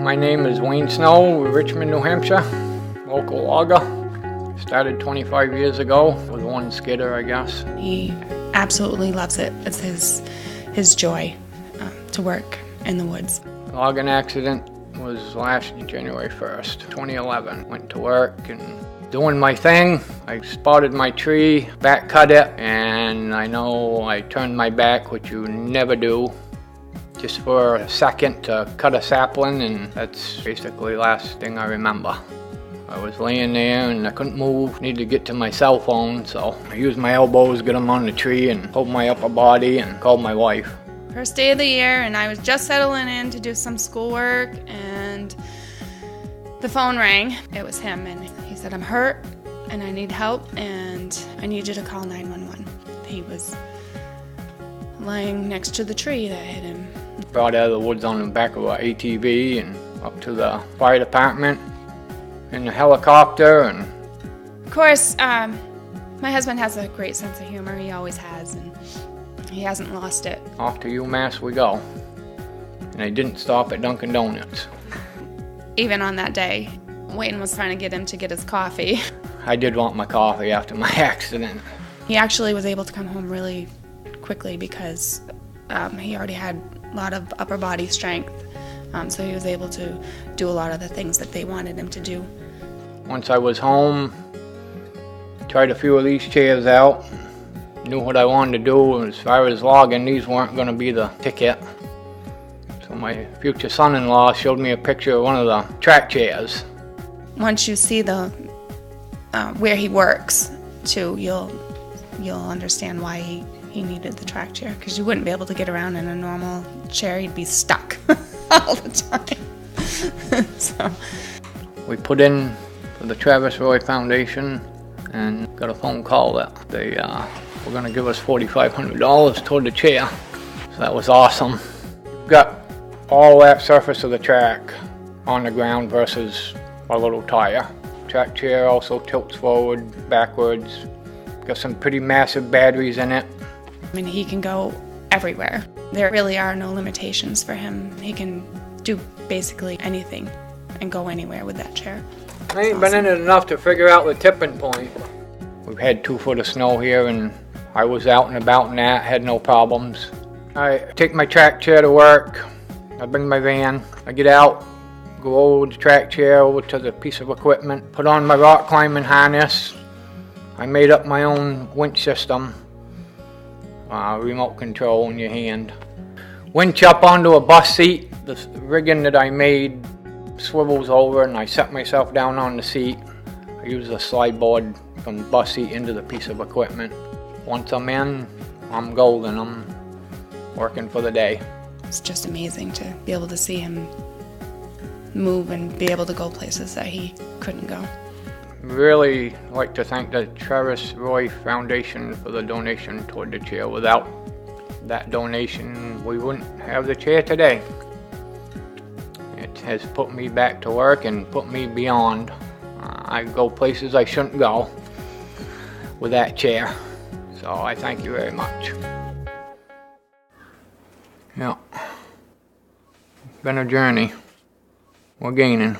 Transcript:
My name is Wayne Snow, Richmond, New Hampshire, local logger. Started 25 years ago with one skidder, I guess. He absolutely loves it. It's his joy to work in the woods. Logging accident was last January 1st, 2011. Went to work and doing my thing. I spotted my tree, back cut it, and I know I turned my back, which you never do, just for a second to cut a sapling, and that's basically the last thing I remember. I was laying there and I couldn't move, needed to get to my cell phone, so I used my elbows, get them on the tree, and hold my upper body and called my wife. First day of the year, and I was just settling in to do some schoolwork, and the phone rang. It was him, and he said, "I'm hurt, and I need help, and I need you to call 911. He was lying next to the tree that hit him. Brought out of the woods on the back of an ATV and up to the fire department in the helicopter. And of course, my husband has a great sense of humor. He always has, and he hasn't lost it. Off to UMass we go. And I didn't stop at Dunkin' Donuts. Even on that day, Wayne was trying to get him to get his coffee. I did want my coffee after my accident. He actually was able to come home really quickly because he already had a lot of upper body strength. So he was able to do a lot of the things that they wanted him to do. Once I was home, tried a few of these chairs out, knew what I wanted to do. As far as logging, these weren't going to be the ticket. So my future son-in-law showed me a picture of one of the track chairs. Once you see the where he works, too, you'll understand why he needed the track chair, because you wouldn't be able to get around in a normal chair. You'd be stuck all the time. So we put in for the Travis Roy Foundation and got a phone call that they were going to give us $4,500 toward the chair. So that was awesome. Got all that surface of the track on the ground versus a little tire. Track chair also tilts forward, backwards. Got some pretty massive batteries in it. I mean, he can go everywhere. There really are no limitations for him. He can do basically anything and go anywhere with that chair. I ain't been in it enough to figure out the tipping point. We've had 2 foot of snow here, and I was out and about and that, had no problems. I take my track chair to work. I bring my van. I get out, go over the track chair over to the piece of equipment, put on my rock climbing harness. I made up my own winch system. Remote control in your hand. Winch up onto a bus seat. The rigging that I made swivels over, and I set myself down on the seat. I use a slide board from the bus seat into the piece of equipment. Once I'm in, I'm golden. I'm working for the day. It's just amazing to be able to see him move and be able to go places that he couldn't go. Really like to thank the Travis Roy Foundation for the donation toward the chair. Without that donation, we wouldn't have the chair today. It has put me back to work and put me beyond. I go places I shouldn't go with that chair. So I thank you very much. Yeah, been a journey. We're gaining.